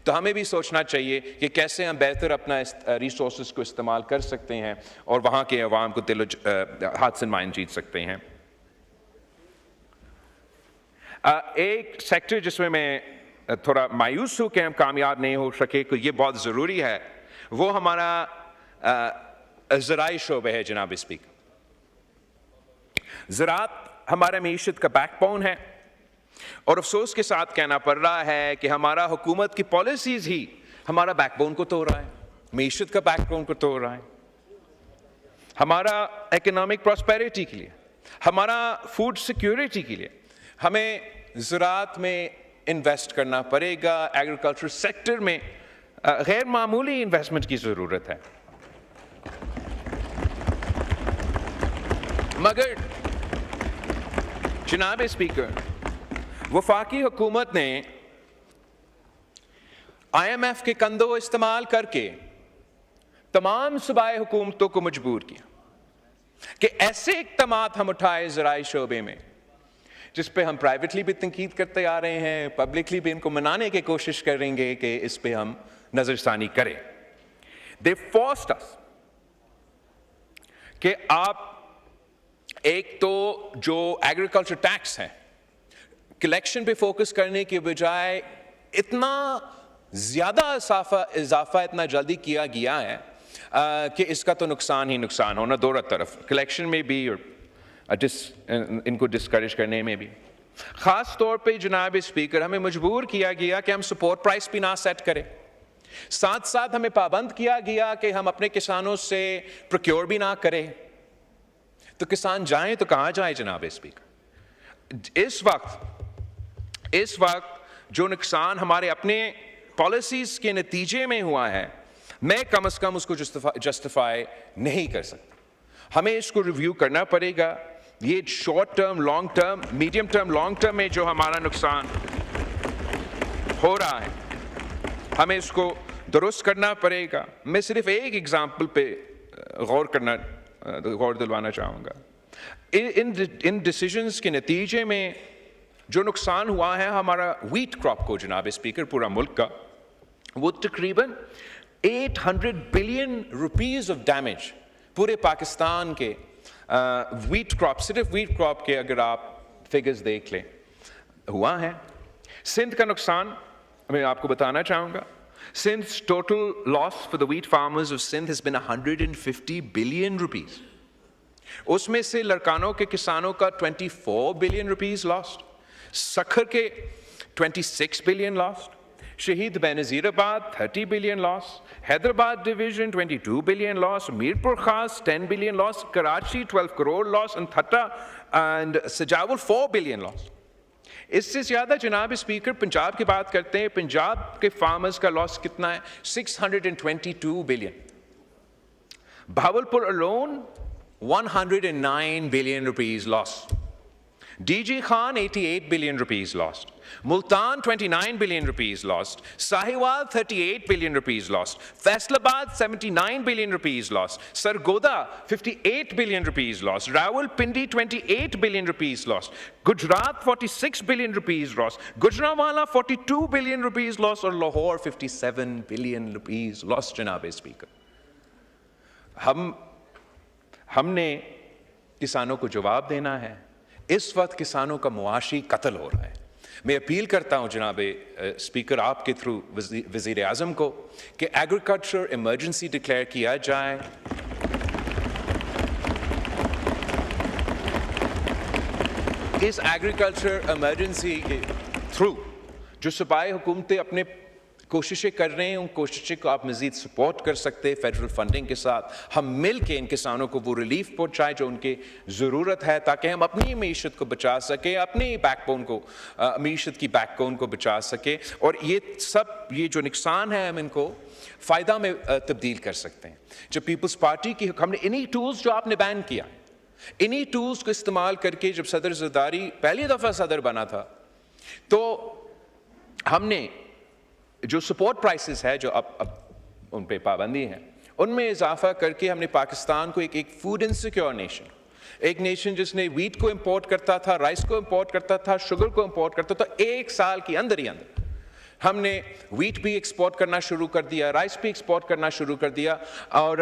تو ہمیں بھی سوچنا چاہیے کہ کیسے ہم بہتر اپنا ریسورسز کو استعمال کر سکتے ہیں اور وہاں کے عوام کو دل و ہاتھ سے مائن جیت سکتے ہیں. ایک سیکٹر جس میں تھوڑا مایوس ہوں کہ ہم کامیاب نہیں ہو سکے، کہ یہ بہت ضروری ہے، وہ ہمارا زرعی شعبہ ہے. جناب اسپیکر، زراعت ہمارا معیشت کا بیک بون ہے، اور افسوس کے ساتھ کہنا پڑ رہا ہے کہ ہمارا حکومت کی پالیسیز ہی ہمارا بیک بون کو توڑ رہا ہے، معیشت کا بیک بون کو توڑ رہا ہے. ہمارا اکنامک پراسپیرٹی کے لیے، ہمارا فوڈ سیکیورٹی کے لیے ہمیں زراعت میں انویسٹ کرنا پڑے گا. ایگریکلچر سیکٹر میں غیر معمولی انویسٹمنٹ کی ضرورت ہے. مگر جناب اسپیکر، وفاقی حکومت نے آئی ایم ایف کے کندھوں استعمال کر کے تمام صوبائی حکومتوں کو مجبور کیا کہ ایسے اقدامات ہم اٹھائے زرعی شعبے میں جس پہ ہم پرائیویٹلی بھی تنقید کرتے آ رہے ہیں، پبلکلی بھی ان کو منانے کی کوشش کریں گے کہ اس پہ ہم نظر ثانی کریں. They forced us کہ آپ ایک تو جو ایگریکلچر ٹیکس ہے کلیکشن پہ فوکس کرنے کے بجائے اتنا زیادہ اضافہ اتنا جلدی کیا گیا ہے کہ اس کا تو نقصان ہی نقصان ہونا دونوں طرف، کلیکشن میں بھی اور ان کو ڈسکریج کرنے میں بھی. خاص طور پہ جناب اسپیکر ہمیں مجبور کیا گیا کہ ہم سپورٹ پرائس بھی نہ سیٹ کریں، ساتھ ساتھ ہمیں پابند کیا گیا کہ ہم اپنے کسانوں سے پروکیور بھی نہ کریں. تو کسان جائیں تو کہاں جائیں جناب اسپیکر؟ اس وقت جو نقصان ہمارے اپنے پالیسیز کے نتیجے میں ہوا ہے، میں کم از کم اس کو جسٹیفائی نہیں کر سکتا. ہمیں اس کو ریویو کرنا پڑے گا. یہ short term, long term, medium term, long term میں جو ہمارا نقصان ہو رہا ہے ہمیں اس کو درست کرنا پڑے گا. میں صرف ایک ایگزامپل پہ غور دلوانا چاہوں گا. ان ڈیسیجنز کے نتیجے میں جو نقصان ہوا ہے ہمارا ویٹ کراپ کو جناب اسپیکر پورا ملک کا, وہ تقریباً 800 بلین روپیز آف ڈیمیج پورے پاکستان کے ویٹ کراپ, صرف ویٹ کراپ کے اگر آپ فگرز دیکھ لیں ہوا ہے. سندھ کا نقصان میں آپ کو بتانا چاہوں گا. Since total loss for the wheat farmers of Sindh has been 150 billion rupees. اس میں سے لڑکانوں کے کسانوں کا 24 billion rupees lost, سکھر کے 26 billion lost, شہید بینظیر آباد 30 billion loss, Hyderabad division 22 billion loss, Mirpur خاص 10 billion loss, Karachi 12 crore loss, and تھٹا and Sajawal 4 billion loss. اس سے زیادہ جناب اسپیکر پنجاب کی بات کرتے ہیں. پنجاب کے فارمرز کا لاس کتنا ہے؟ 622 billion. Bahawalpur alone 109 billion rupees loss. DG Khan 88 billion rupees lost. Multan 29 billion rupees lost. Sahiwal 38 billion rupees lost. Faisalabad 79 billion rupees lost. Sargodha 58 billion rupees lost. Rawalpindi 28 billion rupees lost. Gujarat 46 billion rupees lost. Gujranwala 42 billion rupees lost. اور لاہور 57 billion rupees lost. جناب اسپیکر, ہم نے کسانوں کو جواب دینا ہے. اس وقت کسانوں کا معاشی قتل ہو رہا ہے. میں اپیل کرتا ہوں جناب اسپیکر آپ کے تھرو وزیر اعظم کو کہ ایگریکلچر ایمرجنسی ڈکلیئر کیا جائے. اس ایگریکلچر ایمرجنسی کے تھرو جو صوبائی حکومتیں اپنے کوششیں کر رہے ہیں, ان کوششوں کو آپ مزید سپورٹ کر سکتے ہیں فیڈرل فنڈنگ کے ساتھ. ہم مل کے ان کسانوں کو وہ ریلیف پہنچائیں جو ان کی ضرورت ہے, تاکہ ہم اپنی معیشت کو بچا سکیں, اپنی بیک بون کو, معیشت کی بیک بون کو بچا سکیں. اور یہ جو نقصان ہے ہم ان کو فائدہ میں تبدیل کر سکتے ہیں. جب پیپلز پارٹی کی ہم نے انہی ٹولز جو آپ نے بین کیا, انہی ٹولز کو استعمال کر کے جب صدر زرداری پہلی دفعہ صدر بنا تھا, تو ہم نے جو سپورٹ پرائسز ہے جو اب ان پہ پابندی ہے, ان میں اضافہ کر کے ہم نے پاکستان کو ایک فوڈ انسیکیور نیشن, ایک نیشن جس نے ویٹ کو امپورٹ کرتا تھا, رائس کو امپورٹ کرتا تھا, شوگر کو امپورٹ کرتا تھا, ایک سال کے اندر ہی اندر ہم نے ویٹ بھی ایکسپورٹ کرنا شروع کر دیا, رائس بھی ایکسپورٹ کرنا شروع کر دیا, اور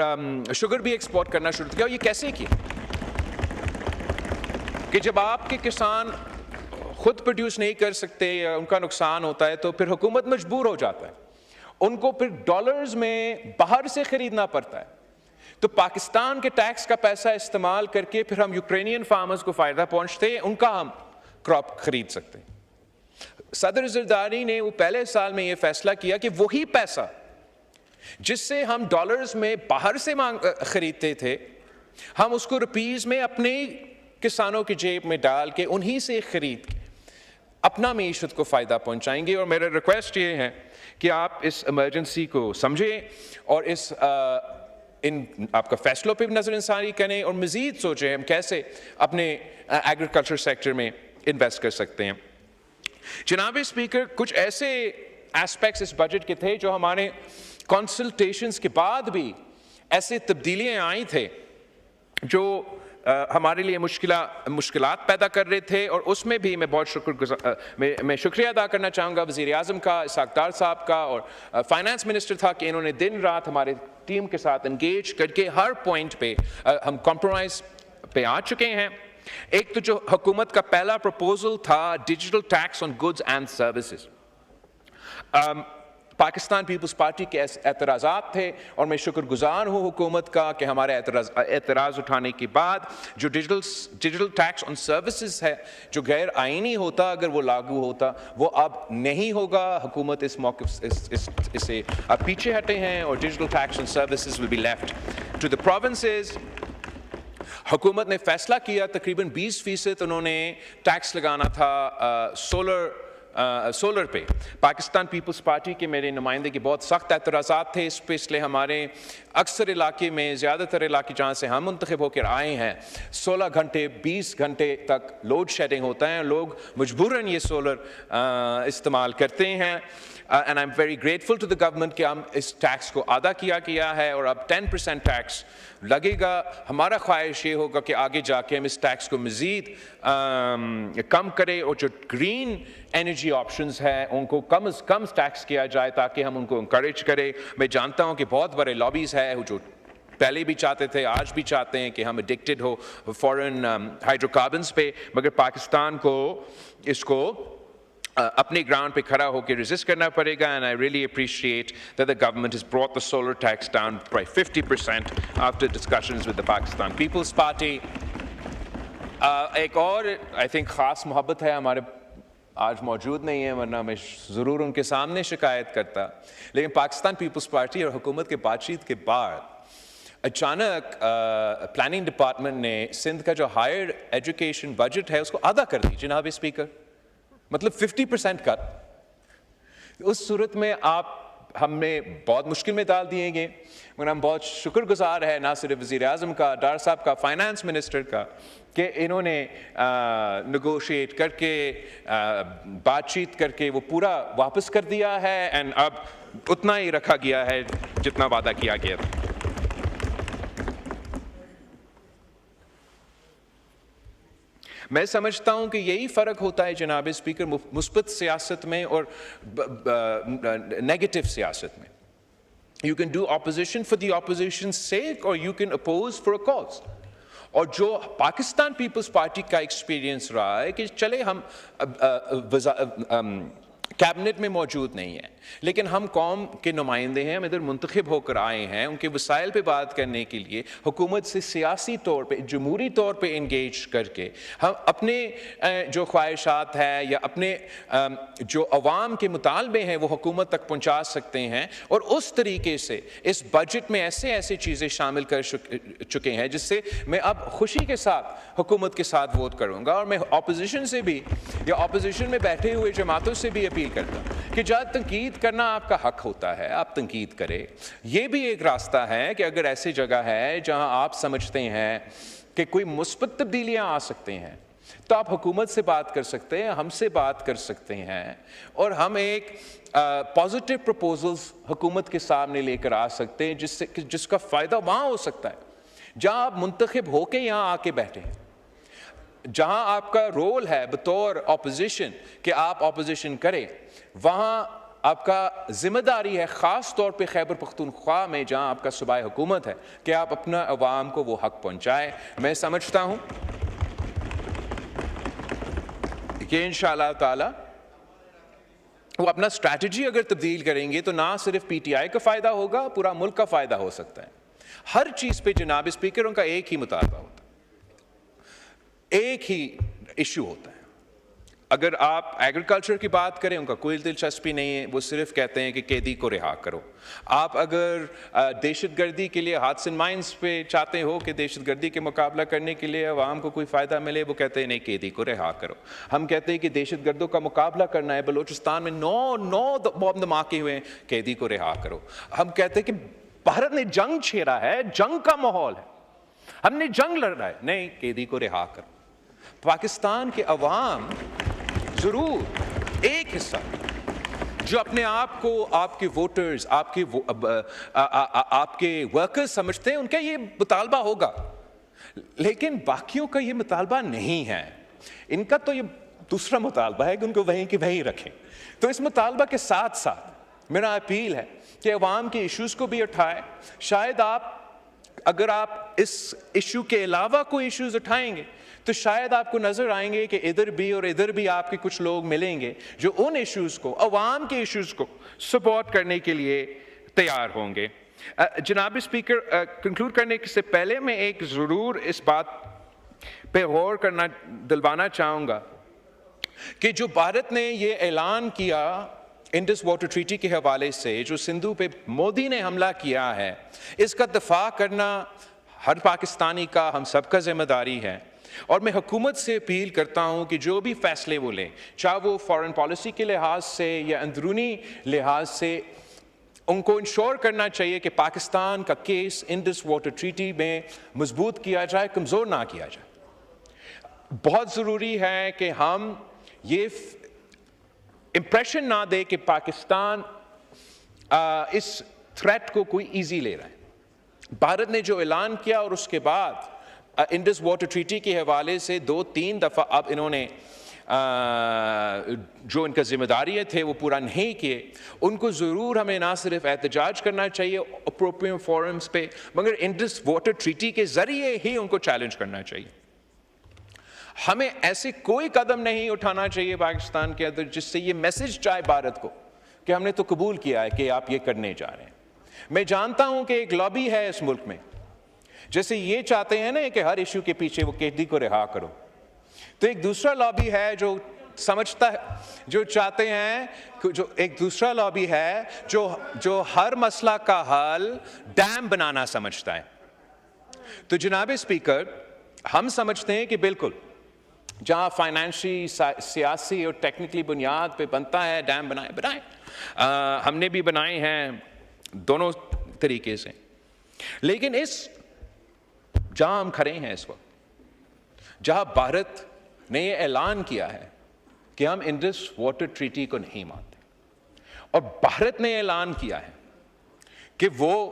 شوگر بھی ایکسپورٹ کرنا شروع کر دیا. اور یہ کیسے کیا کہ جب آپ کے کسان خود پروڈیوس نہیں کر سکتے یا ان کا نقصان ہوتا ہے, تو پھر حکومت مجبور ہو جاتا ہے, ان کو پھر ڈالرز میں باہر سے خریدنا پڑتا ہے. تو پاکستان کے ٹیکس کا پیسہ استعمال کر کے پھر ہم یوکرینین فارمرز کو فائدہ پہنچتے ہیں, ان کا ہم کراپ خرید سکتے ہیں. صدر زرداری نے وہ پہلے سال میں یہ فیصلہ کیا کہ وہی پیسہ جس سے ہم ڈالرز میں باہر سے خریدتے تھے, ہم اس کو روپیز میں اپنے کسانوں کی جیب میں ڈال کے انہی سے خرید کے اپنا معیشت کو فائدہ پہنچائیں گے. اور میرا ریکویسٹ یہ ہے کہ آپ اس ایمرجنسی کو سمجھیں اور ان آپ کا فیصلوں پہ بھی نظر ثانی کریں, اور مزید سوچیں ہم کیسے اپنے ایگریکلچر سیکٹر میں انویسٹ کر سکتے ہیں. جناب اسپیکر, کچھ ایسے ایسپیکٹس اس بجٹ کے تھے جو ہمارے کنسلٹیشنز کے بعد بھی ایسے تبدیلیاں آئی تھے جو ہمارے لیے مشکلات پیدا کر رہے تھے, اور اس میں بھی میں بہت میں شکریہ ادا کرنا چاہوں گا وزیر اعظم کا, اسحاق ڈار صاحب کا, اور فائنانس منسٹر تھا کہ انہوں نے دن رات ہمارے ٹیم کے ساتھ انگیج کر کے ہر پوائنٹ پہ ہم کمپرومائز پہ آ چکے ہیں. ایک تو جو حکومت کا پہلا پروپوزل تھا digital tax on goods and services, Pakistan Peoples Party کے اعتراضات تھے, اور میں شکر گزار ہوں حکومت کا کہ ہمارے اعتراض اٹھانے کے بعد جو ڈیجیٹل ٹیکس آن سروسز ہے جو غیر آئینی ہوتا اگر وہ لاگو ہوتا, وہ اب نہیں ہوگا. حکومت اس موقف سے پیچھے ہٹے ہیں, اور digital tax on services will be left to the provinces. حکومت نے فیصلہ کیا تقریباً 20% انہوں نے ٹیکس لگانا تھا سولر سولر پہ پاکستان پیپلز پارٹی کے میرے نمائندے کے بہت سخت اعتراضات تھے اس پہ، اس لیے ہمارے اکثر علاقے میں، زیادہ تر علاقے جہاں سے ہم منتخب ہو کر آئے ہیں، 16 گھنٹے 20 گھنٹے تک لوڈ شیڈنگ ہوتا ہے، لوگ مجبوراً یہ سولر استعمال کرتے ہیں. And I'm very grateful to the government کہ ہم اس ٹیکس کو ادا کیا گیا ہے اور اب 10% ٹیکس لگے گا. ہمارا خواہش یہ ہوگا کہ آگے جا کے ہم اس ٹیکس کو مزید کم کریں اور جو گرین انرجی آپشنز ہیں ان کو کم از کم ٹیکس کیا جائے تاکہ ہم ان کو انکریج کریں. میں جانتا ہوں کہ بہت بڑے لابیز ہیں جو پہلے بھی چاہتے تھے، آج بھی چاہتے ہیں کہ ہم ایڈکٹڈ ہو فورن ہائیڈرو کاربنز پہ، مگر پاکستان کو اس کو اپنے گراؤنڈ پہ کھڑا ہو کے ریزسٹ کرنا پڑے گا. And I really appreciate that the government has brought the solar tax down by 50% after discussions with the Pakistan People's Party. ایک اور آئی تھنک خاص محبت ہے ہمارے، آج موجود نہیں ہے ورنہ میں ضرور ان کے سامنے شکایت کرتا، لیکن پاکستان پیپلز پارٹی اور حکومت کے بات چیت کے بعد اچانک پلاننگ ڈپارٹمنٹ نے سندھ کا جو ہائر ایجوکیشن بجٹ ہے اس کو آدھا کر دی جناب اسپیکر، مطلب 50% کٹ. اس صورت میں آپ ہمیں بہت مشکل میں ڈال دیے گئے، مگر ہم بہت شکر گزار ہیں نہ صرف وزیر اعظم کا، ڈار صاحب کا، فائنانس منسٹر کا، کہ انہوں نے نیگوشیٹ کر کے بات چیت کر کے وہ پورا واپس کر دیا ہے. اینڈ اب اتنا ہی رکھا گیا ہے جتنا وعدہ کیا گیا تھا. میں سمجھتا ہوں کہ یہی فرق ہوتا ہے جناب اسپیکر مثبت سیاست میں اور نیگیٹو سیاست میں. You can do opposition for the opposition sake اور you can oppose for a cause. اور جو پاکستان پیپلز پارٹی کا ایکسپیرینس رہا ہے کہ چلے ہم کیبنٹ میں موجود نہیں ہیں لیکن ہم قوم کے نمائندے ہیں، ہم ادھر منتخب ہو کر آئے ہیں ان کے وسائل پہ بات کرنے کے لیے، حکومت سے سیاسی طور پہ، جمہوری طور پہ انگیج کر کے ہم اپنے جو خواہشات ہیں یا اپنے جو عوام کے مطالبے ہیں وہ حکومت تک پہنچا سکتے ہیں. اور اس طریقے سے اس بجٹ میں ایسے چیزیں شامل کر چکے ہیں جس سے میں اب خوشی کے ساتھ حکومت کے ساتھ ووٹ کروں گا. اور میں اپوزیشن سے بھی یا اپوزیشن میں بیٹھے ہوئے جماعتوں سے بھی اپیل کرتا ہوں کہ جہاں تنقید کرنا آپ کا حق ہوتا ہے آپ تنقید کریں. یہ بھی ایک راستہ ہے کہ اگر ایسی جگہ ہے جہاں آپ سمجھتے ہیں کہ کوئی مثبت تبدیلیاں آ سکتے ہیں تو آپ حکومت سے بات کر سکتے ہیں، ہم سے بات کر سکتے ہیں اور ہم ایک پازیٹیو پروپوزلز حکومت کے سامنے لے کر آ سکتے ہیں جس کا فائدہ وہاں ہو سکتا ہے جہاں آپ منتخب ہو کے یہاں آ کے بیٹھے ہیں، جہاں آپ کا رول ہے بطور اپوزیشن کہ آپ اپوزیشن کریں. وہاں آپ کا ذمہ داری ہے خاص طور پہ خیبر پختونخوا میں جہاں آپ کا صوبائی حکومت ہے کہ آپ اپنا عوام کو وہ حق پہنچائیں. میں سمجھتا ہوں کہ انشاءاللہ تعالی وہ اپنا اسٹریٹجی اگر تبدیل کریں گے تو نہ صرف پی ٹی آئی کا فائدہ ہوگا، پورا ملک کا فائدہ ہو سکتا ہے. ہر چیز پہ جناب اسپیکر ان کا ایک ہی مطالبہ ہوتا ہے، ایک ہی ایشو ہوتا ہے. اگر آپ ایگریکلچر کی بات کریں ان کا کوئی دلچسپی نہیں ہے، وہ صرف کہتے ہیں کہ قیدی کو رہا کرو. آپ اگر دہشت گردی کے لیے ہاتھ اینڈ مائنس پہ چاہتے ہو کہ دہشت گردی کے مقابلہ کرنے کے لیے عوام کو کوئی فائدہ ملے، وہ کہتے ہیں نہیں قیدی کو رہا کرو. ہم کہتے ہیں کہ دہشت گردوں کا مقابلہ کرنا ہے، بلوچستان میں 9 بم دھماکے ہوئے ہیں، قیدی کو رہا کرو. ہم کہتے ہیں کہ بھارت نے جنگ چھیڑا ہے، جنگ کا ماحول ہے، ہم نے جنگ لڑنا ہے، نہیں قیدی کو رہا کرو. پاکستان کے عوام ضرور ایک حصہ جو اپنے آپ کو آپ کے ووٹرز، آپ کے ورکرز سمجھتے ہیں ان کا یہ مطالبہ ہوگا، لیکن باقیوں کا یہ مطالبہ نہیں ہے. ان کا تو یہ دوسرا مطالبہ ہے کہ ان کو وہیں کے وہیں رکھیں. تو اس مطالبہ کے ساتھ ساتھ میرا اپیل ہے کہ عوام کے ایشوز کو بھی اٹھائیں. شاید اگر آپ اس ایشو کے علاوہ کوئی ایشوز اٹھائیں گے تو شاید آپ کو نظر آئیں گے کہ ادھر بھی اور ادھر بھی آپ کے کچھ لوگ ملیں گے جو ان ایشوز کو، عوام کے ایشوز کو سپورٹ کرنے کے لیے تیار ہوں گے. جناب اسپیکر، کنکلوڈ کرنے سے پہلے میں ایک ضرور اس بات پہ غور کرنا دلوانا چاہوں گا کہ جو بھارت نے یہ اعلان کیا انڈس واٹر ٹریٹی کے حوالے سے، جو سندھو پہ مودی نے حملہ کیا ہے، اس کا دفاع کرنا ہر پاکستانی کا، ہم سب کا ذمہ داری ہے. اور میں حکومت سے اپیل کرتا ہوں کہ جو بھی فیصلے وہ لیں، چاہے وہ فارن پالیسی کے لحاظ سے یا اندرونی لحاظ سے، ان کو انشور کرنا چاہیے کہ پاکستان کا کیس انڈس واٹر ٹریٹی میں مضبوط کیا جائے، کمزور نہ کیا جائے۔ بہت ضروری ہے کہ ہم یہ امپریشن نہ دے کہ پاکستان اس تھریٹ کو کوئی ایزی لے رہا ہے۔ بھارت نے جو اعلان کیا اور اس کے بعد انڈس واٹر ٹریٹی کے حوالے سے 2-3 دفعہ اب انہوں نے جو ان کا ذمہ داریاں تھے وہ پورا نہیں کیے، ان کو ضرور ہمیں نہ صرف احتجاج کرنا چاہیے اپروپریٹ فورمز پہ، مگر انڈس واٹر ٹریٹی کے ذریعے ہی ان کو چیلنج کرنا چاہیے۔ ہمیں ایسے کوئی قدم نہیں اٹھانا چاہیے پاکستان کے اندر جس سے یہ میسج جائے بھارت کو کہ ہم نے تو قبول کیا ہے کہ آپ یہ کرنے جا رہے ہیں۔ میں جانتا ہوں کہ ایک لابی ہے اس ملک میں، جیسے یہ چاہتے ہیں نا کہ ہر ایشو کے پیچھے وہ قیدی کو رہا کرو، تو ایک دوسرا لابی ہے جو سمجھتا ہے، جو چاہتے ہیں، جو ایک دوسرا لابی ہے جو ہر مسئلہ کا حل ڈیم بنانا سمجھتا ہے۔ تو جناب اسپیکر، ہم سمجھتے ہیں کہ بالکل جہاں فائنینشی، سیاسی اور ٹیکنیکلی بنیاد پہ بنتا ہے ڈیم بنائیں۔ ہم نے بھی بنائے ہیں دونوں طریقے سے، لیکن جہاں ہم کھڑے ہیں اس وقت، جہاں بھارت نے یہ اعلان کیا ہے کہ ہم انڈس واٹر ٹریٹی کو نہیں مانتے، اور بھارت نے اعلان کیا ہے کہ وہ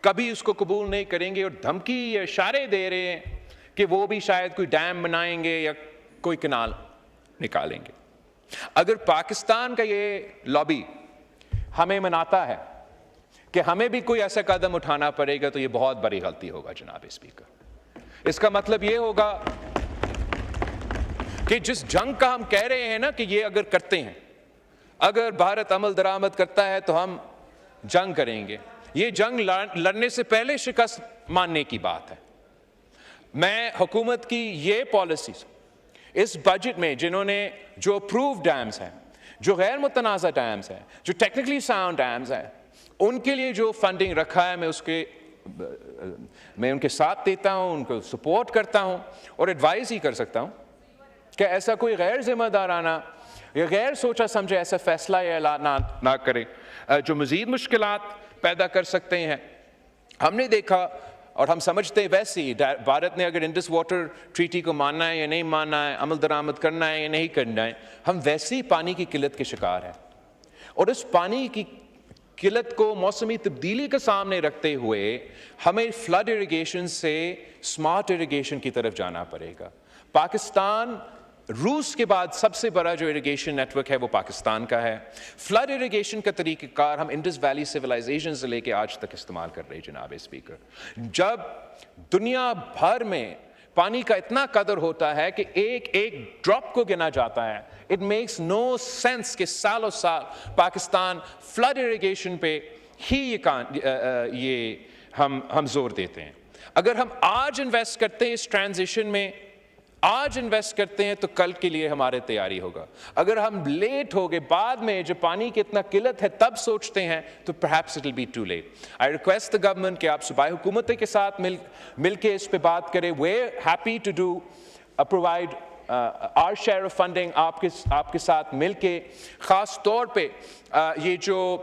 کبھی اس کو قبول نہیں کریں گے، اور دھمکی یا اشارے دے رہے ہیں کہ وہ بھی شاید کوئی ڈیم بنائیں گے یا کوئی کنال نکالیں گے۔ اگر پاکستان کا یہ لابی ہمیں مناتا ہے کہ ہمیں بھی کوئی ایسا قدم اٹھانا پڑے گا، تو یہ بہت بڑی غلطی ہوگا جناب اسپیکر۔ اس کا مطلب یہ ہوگا کہ جس جنگ کا ہم کہہ رہے ہیں نا کہ یہ اگر کرتے ہیں، اگر بھارت عمل درآمد کرتا ہے تو ہم جنگ کریں گے، یہ جنگ لڑنے سے پہلے شکست ماننے کی بات ہے۔ میں حکومت کی یہ پالیسیز اس بجٹ میں جو اپرووڈ ڈیمز ہیں، جو غیر متنازع ڈیمز ہیں، جو ٹیکنیکلی ساؤنڈ ڈیمز ہیں، ان کے لیے جو فنڈنگ رکھا ہے میں ان کے ساتھ دیتا ہوں، ان کو سپورٹ کرتا ہوں، اور ایڈوائز ہی کر سکتا ہوں کہ ایسا کوئی غیر ذمہ دارانہ یا غیر سوچا سمجھے ایسا فیصلہ یا اعلان نہ کرے جو مزید مشکلات پیدا کر سکتے ہیں۔ ہم نے دیکھا اور ہم سمجھتے ہیں ویسے ہی بھارت نے اگر انڈس واٹر ٹریٹی کو ماننا ہے یا نہیں ماننا ہے، عمل درآمد کرنا ہے یا نہیں کرنا ہے، ہم ویسے ہی پانی کی قلت کے شکار ہیں، اور اس پانی کی قلت کو موسمی تبدیلی کے سامنے رکھتے ہوئے ہمیں فلڈ اریگیشن سے سمارٹ اریگیشن کی طرف جانا پڑے گا۔ پاکستان روس کے بعد سب سے بڑا جو اریگیشن نیٹ ورک ہے وہ پاکستان کا ہے۔ فلڈ اریگیشن کا طریقہ کار ہم انڈس ویلی سیولائزیشن سے لے کے آج تک استعمال کر رہے ہیں جناب اسپیکر۔ جب دنیا بھر میں پانی کا اتنا قدر ہوتا ہے کہ ایک ایک ڈراپ کو گنا جاتا ہے، اٹ میکس نو سینس کہ سالوں سال پاکستان فلڈ اریگیشن پہ ہی یہ ہم زور دیتے ہیں۔ اگر ہم آج انویسٹ کرتے ہیں اس ٹرانزیشن میں، آج انویسٹ کرتے ہیں تو کل کے لیے ہمارے تیاری ہوگا۔ اگر ہم لیٹ ہو گئے، بعد میں جب پانی کی اتنا قلت ہے تب سوچتے ہیں، تو perhaps it will be too late. I request the government کہ آپ صوبائی حکومتیں کے ساتھ مل کے اس پہ بات کریں۔ We're happy to do provide our share of funding آپ کے ساتھ مل کے، خاص طور پہ یہ جو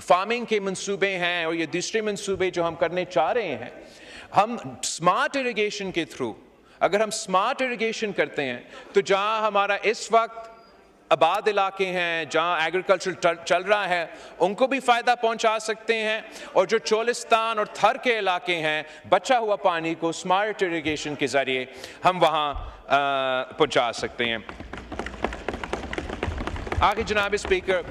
فارمنگ کے منصوبے ہیں اور یہ دوسرے منصوبے جو ہم کرنے چاہ رہے ہیں، ہم اسمارٹ اریگیشن کے تھرو اگر ہم اسمارٹ اریگیشن کرتے ہیں تو جہاں ہمارا اس وقت آباد علاقے ہیں، جہاں ایگریکلچر چل رہا ہے، ان کو بھی فائدہ پہنچا سکتے ہیں، اور جو چولستان اور تھر کے علاقے ہیں، بچا ہوا پانی کو اسمارٹ اریگیشن کے ذریعے ہم وہاں پہنچا سکتے ہیں۔ آگے جناب اسپیکر،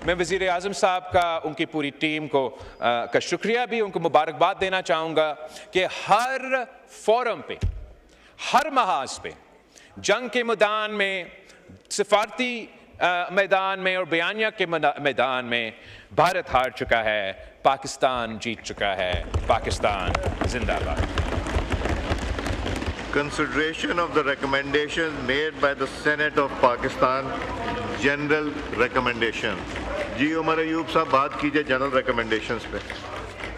میں وزیر اعظم صاحب کا، ان کی پوری ٹیم کو کا شکریہ بھی، ان کو مبارکباد دینا چاہوں گا کہ ہر فورم پہ، ہر محاذ پہ، جنگ کے میدان میں، سفارتی میدان میں اور بیانیہ کے میدان میں بھارت ہار چکا ہے، پاکستان جیت چکا ہے، پاکستان زندہ باد۔ Consideration of the recommendations made by the Senate of Pakistan, general recommendation. جی عمر ایوب صاحب بات کیجئے جنرل ریکمنڈیشنز پہ۔